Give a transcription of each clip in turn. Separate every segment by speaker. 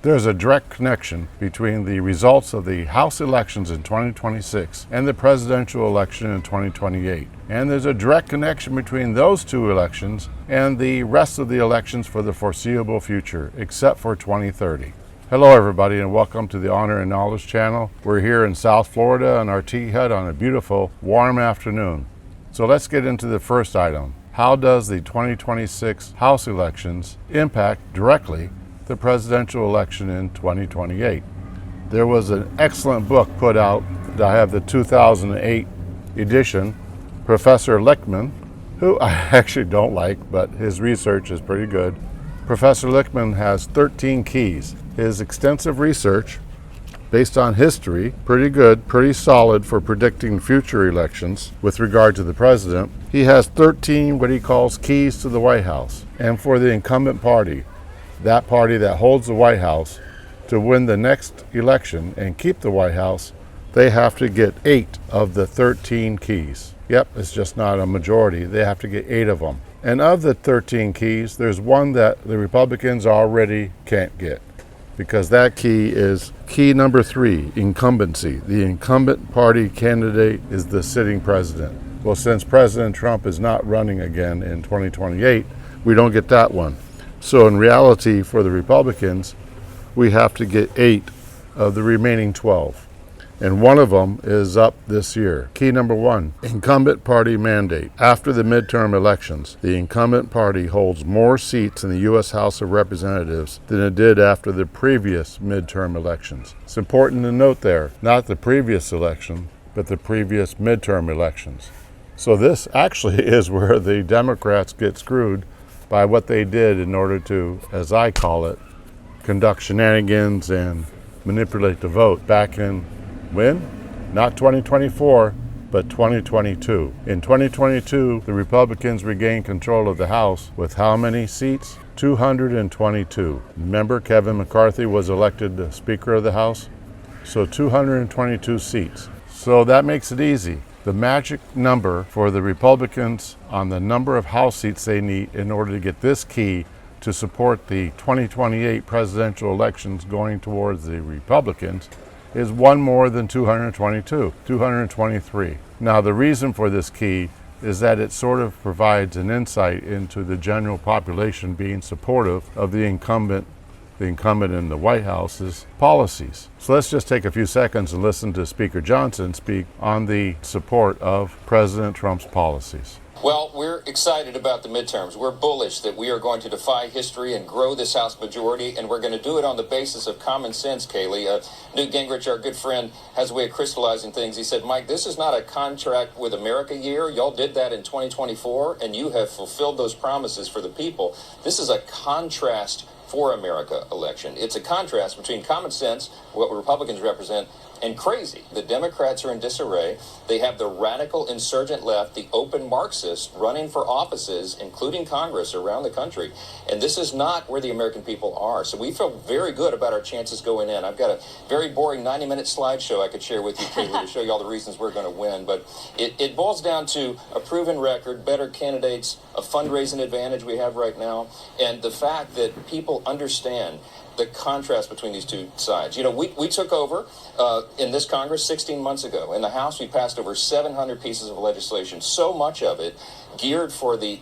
Speaker 1: There's a direct connection between the results of the House elections in 2026 and the presidential election in 2028. And there's a direct connection between those two elections and the rest of the elections for the foreseeable future, except for 2030. Hello everybody, and welcome to the Honor and Knowledge channel. We're here in South Florida on our tea hut on a beautiful, warm afternoon. So let's get into the first item. How does the 2026 House elections impact directly the presidential election in 2028? There was an excellent book put out. I have the 2008 edition. Professor Lichtman, who I actually don't like, but his research is pretty good. Professor Lichtman has 13 keys. His extensive research, based on history, pretty good, pretty solid for predicting future elections with regard to the president. He has 13 what he calls keys to the White House. And for the incumbent party, that party that holds the White House, to win the next election and keep the White House, they have to get 8 of the 13 keys. Yep, it's just not a majority. They have to get 8 of them. And of the 13 keys, there's one that the Republicans already can't get, because that key is key number 3, incumbency. The incumbent party candidate is the sitting president. Well, since President Trump is not running again in 2028, we don't get that one. So in reality, for the Republicans, we have to get 8 of the remaining 12. And one of them is up this year. Key number 1, incumbent party mandate. After the midterm elections, the incumbent party holds more seats in the U.S. House of Representatives than it did after the previous midterm elections. It's important to note there, not the previous election, but the previous midterm elections. So this actually is where the Democrats get screwed by what they did in order to, as I call it, conduct shenanigans and manipulate the vote back in when? Not 2024, but 2022. In 2022, the Republicans regained control of the House with how many seats? 222. Remember, Kevin McCarthy was elected the Speaker of the House? So 222 seats. So that makes it easy. The magic number for the Republicans on the number of House seats they need in order to get this key to support the 2028 presidential elections going towards the Republicans is one more than 222, 223. Now, the reason for this key is that it sort of provides an insight into the general population being supportive of the incumbent in the White House's policies. So let's just take a few seconds and listen to Speaker Johnson speak on the support of President Trump's policies.
Speaker 2: Well, we're excited about the midterms. We're bullish that we are going to defy history and grow this House majority, and we're going to do it on the basis of common sense, Kayleigh. Newt Gingrich, our good friend, has a way of crystallizing things. He said, Mike, this is not a contract with America year. Y'all did that in 2024, and you have fulfilled those promises for the people. This is a contrast for America election. It's a contrast between common sense, what Republicans represent, and crazy. The Democrats are in disarray. They have the radical insurgent left, the open Marxists, running for offices, including Congress, around the country. And this is not where the American people are. So we feel very good about our chances going in. I've got a very boring 90-minute slideshow I could share with you, Kayleigh, to show you all the reasons we're going to win. But it boils down to a proven record, better candidates, a fundraising advantage we have right now, and the fact that people understand the contrast between these two sides. You know, we took over in this Congress 16 months ago. In the House, we passed over 700 pieces of legislation, so much of it geared for the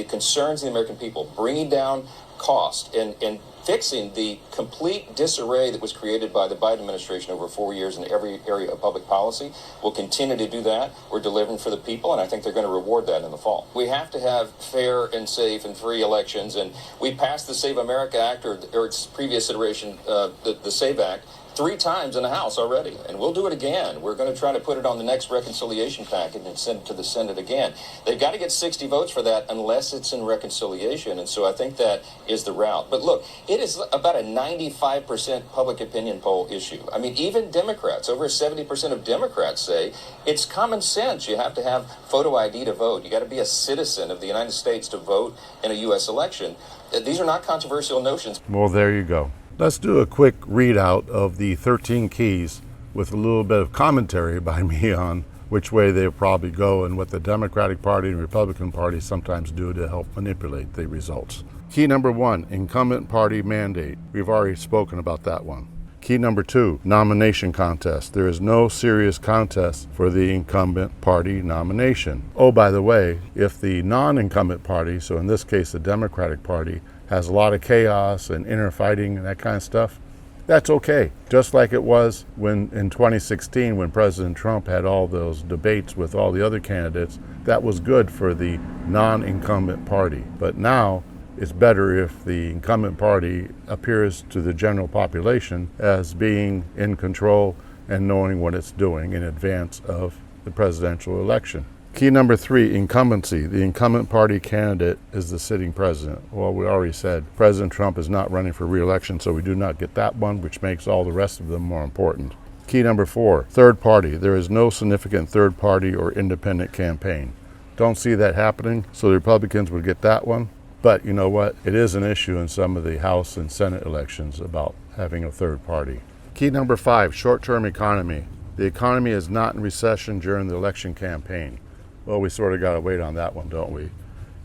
Speaker 2: concerns of the American people, bringing down cost and fixing the complete disarray that was created by the Biden administration over 4 years in every area of public policy. We'll continue to do that. We're delivering for the people, and I think they're going to reward that in the fall. We have to have fair and safe and free elections, and we passed the Save America Act, or its previous iteration, the SAVE Act, 3 times in the House already, and we'll do it again. We're going to try to put it on the next reconciliation package and send it to the Senate again. They've got to get 60 votes for that unless it's in reconciliation, and so I think that is the route. But look, it is about a 95% public opinion poll issue. I mean, even Democrats, over 70% of Democrats say it's common sense. You have to have photo ID to vote. You got to be a citizen of the United States to vote in a U.S. election. These are not controversial notions.
Speaker 1: Well, there you go. Let's do a quick readout of the 13 keys with a little bit of commentary by me on which way they'll probably go and what the Democratic Party and Republican Party sometimes do to help manipulate the results. Key number 1, incumbent party mandate. We've already spoken about that one. Key number 2, nomination contest. There is no serious contest for the incumbent party nomination. Oh, by the way, if the non-incumbent party, so in this case the Democratic Party, has a lot of chaos and inner fighting and that kind of stuff, that's okay. Just like it was when in 2016 when President Trump had all those debates with all the other candidates, that was good for the non-incumbent party. But now, it's better if the incumbent party appears to the general population as being in control and knowing what it's doing in advance of the presidential election. Key number 3, incumbency. The incumbent party candidate is the sitting president. Well, we already said President Trump is not running for re-election, so we do not get that one, which makes all the rest of them more important. Key number 4, third party. There is no significant third party or independent campaign. Don't see that happening, so the Republicans would get that one. But you know what? It is an issue in some of the House and Senate elections about having a third party. Key number 5, short-term economy. The economy is not in recession during the election campaign. Well, we sort of got to wait on that one, don't we?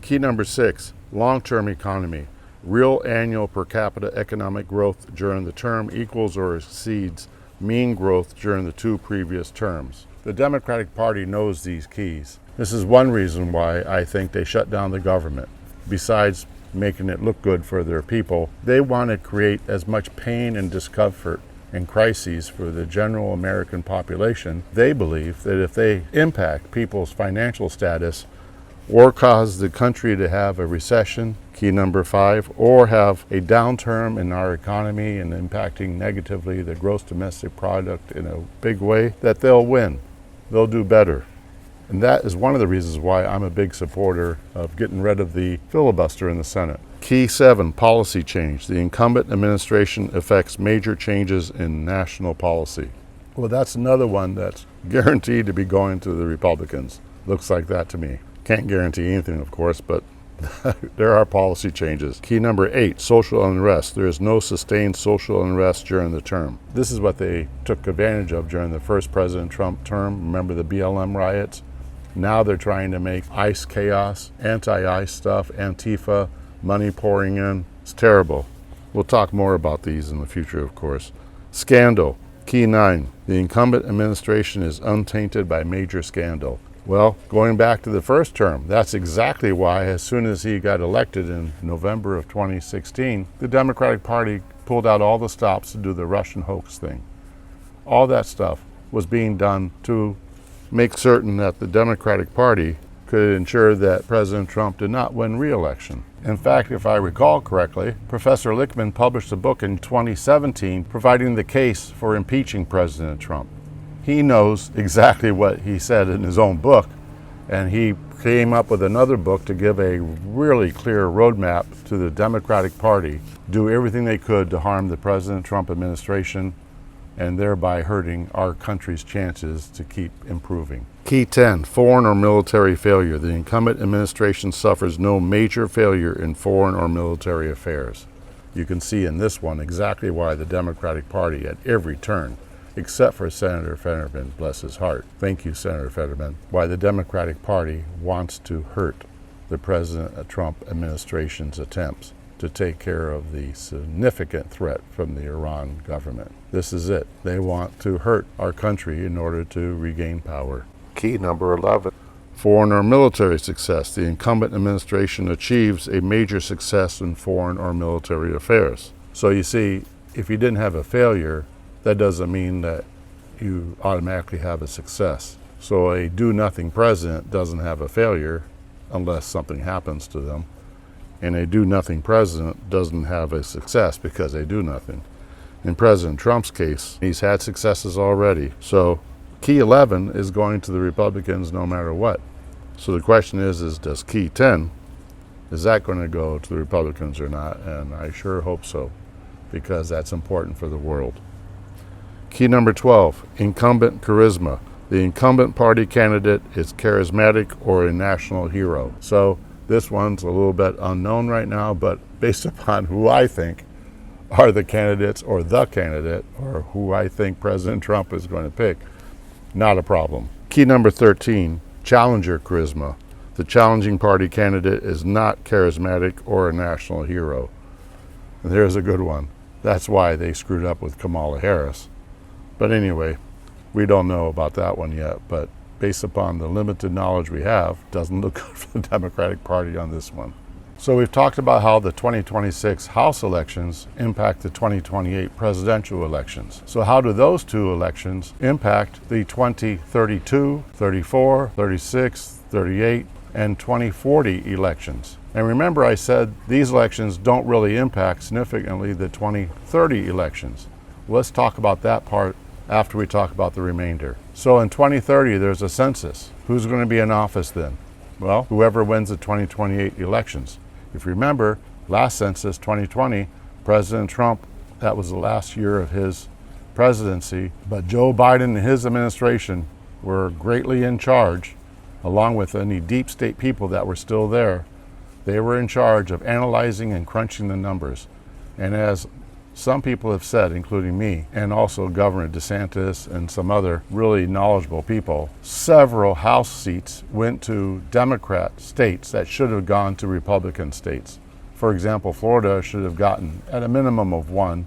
Speaker 1: Key number 6, long-term economy. Real annual per capita economic growth during the term equals or exceeds mean growth during the 2 previous terms. The Democratic Party knows these keys. This is one reason why I think they shut down the government. Besides making it look good for their people, they want to create as much pain and discomfort and crises for the general American population. They believe that if they impact people's financial status or cause the country to have a recession, key number 5, or have a downturn in our economy and impacting negatively the gross domestic product in a big way, that they'll win. They'll do better. And that is one of the reasons why I'm a big supporter of getting rid of the filibuster in the Senate. Key 7, policy change. The incumbent administration affects major changes in national policy. Well, that's another one that's guaranteed to be going to the Republicans. Looks like that to me. Can't guarantee anything, of course, but there are policy changes. Key number 8, social unrest. There is no sustained social unrest during the term. This is what they took advantage of during the first President Trump term. Remember the BLM riots? Now they're trying to make ICE chaos, anti-ICE stuff, Antifa, money pouring in. It's terrible. We'll talk more about these in the future, of course. Scandal. Key 9. The incumbent administration is untainted by major scandal. Well, going back to the first term, that's exactly why as soon as he got elected in November of 2016, the Democratic Party pulled out all the stops to do the Russian hoax thing. All that stuff was being done to make certain that the Democratic Party could ensure that President Trump did not win re-election. In fact, if I recall correctly, Professor Lichtman published a book in 2017 providing the case for impeaching President Trump. He knows exactly what he said in his own book, and he came up with another book to give a really clear roadmap to the Democratic Party, do everything they could to harm the President Trump administration and thereby hurting our country's chances to keep improving. Key 10, foreign or military failure. The incumbent administration suffers no major failure in foreign or military affairs. You can see in this one exactly why the Democratic Party at every turn, except for Senator Fetterman, bless his heart. Thank you, Senator Fetterman. Why the Democratic Party wants to hurt the President Trump administration's attempts to take care of the significant threat from the Iran government. This is it. They want to hurt our country in order to regain power. Key number 11. Foreign or military success. The incumbent administration achieves a major success in foreign or military affairs. So you see, if you didn't have a failure, that doesn't mean that you automatically have a success. So a do-nothing president doesn't have a failure unless something happens to them. And a do-nothing president doesn't have a success because they do nothing. In President Trump's case, he's had successes already. So key 11 is going to the Republicans no matter what. So the question is does key 10, is that going to go to the Republicans or not? And I sure hope so, because that's important for the world. Key number 12, incumbent charisma. The incumbent party candidate is charismatic or a national hero. So this one's a little bit unknown right now, but based upon who I think are the candidates or the candidate or who I think President Trump is going to pick, not a problem. Key number 13, challenger charisma. the challenging party candidate is not charismatic or a national hero. And there's a good one. That's why they screwed up with Kamala Harris. But anyway, we don't know about that one yet, but based upon the limited knowledge we have, doesn't look good for the Democratic Party on this one. So we've talked about how the 2026 House elections impact the 2028 presidential elections. So how do those two elections impact the 2032, 34, 36, 38, and 2040 elections? And remember, I said these elections don't really impact significantly the 2030 elections. Let's talk about that part after we talk about the remainder. So in 2030, there's a census. Who's going to be in office then? Well, whoever wins the 2028 elections. If you remember, last census, 2020, President Trump, that was the last year of his presidency, but Joe Biden and his administration were greatly in charge, along with any deep state people that were still there. They were in charge of analyzing and crunching the numbers. And as some people have said, including me, and also Governor DeSantis and some other really knowledgeable people, several House seats went to Democrat states that should have gone to Republican states. For example, Florida should have gotten at a minimum of 1,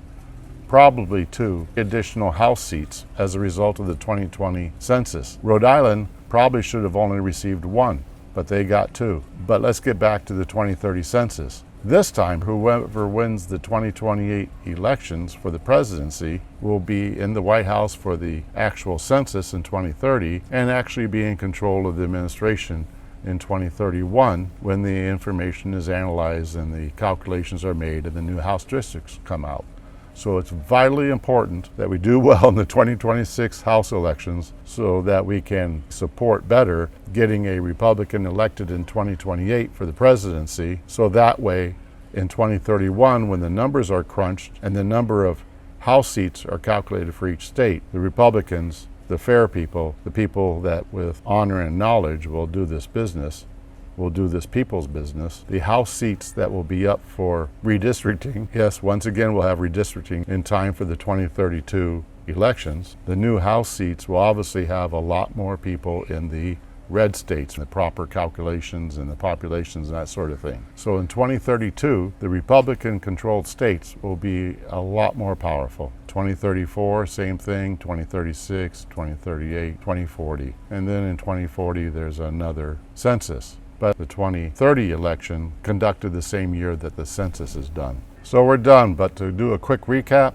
Speaker 1: probably 2 additional House seats as a result of the 2020 census. Rhode Island probably should have only received 1, but they got 2. But let's get back to the 2030 census. This time, whoever wins the 2028 elections for the presidency will be in the White House for the actual census in 2030 and actually be in control of the administration in 2031 when the information is analyzed and the calculations are made and the new House districts come out. So it's vitally important that we do well in the 2026 House elections so that we can support better getting a Republican elected in 2028 for the presidency. So that way in 2031, when the numbers are crunched and the number of House seats are calculated for each state, the Republicans, the fair people, the people that with honor and knowledge will do this business, will do this people's business. The House seats that will be up for redistricting, yes, once again we'll have redistricting in time for the 2032 elections. The new House seats will obviously have a lot more people in the red states, the proper calculations and the populations and that sort of thing. So in 2032, the Republican-controlled states will be a lot more powerful. 2034, same thing, 2036, 2038, 2040. And then in 2040, there's another census. But the 2030 election conducted the same year that the census is done. So we're done, but to do a quick recap,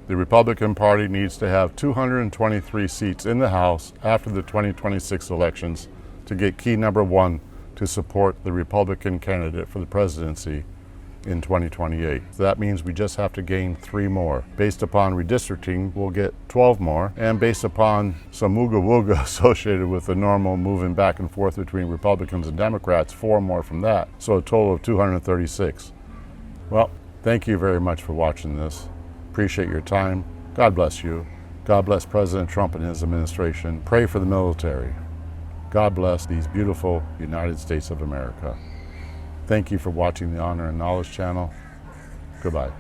Speaker 1: the Republican Party needs to have 223 seats in the House after the 2026 elections to get key number 1 to support the Republican candidate for the presidency in 2028. So that means we just have to gain 3 more. Based upon redistricting, we'll get 12 more. And based upon some ooga-wooga associated with the normal moving back and forth between Republicans and Democrats, 4 more from that. So a total of 236. Well, thank you very much for watching this. Appreciate your time. God bless you. God bless President Trump and his administration. Pray for the military. God bless these beautiful United States of America. Thank you for watching the Honor and Knowledge channel. Goodbye.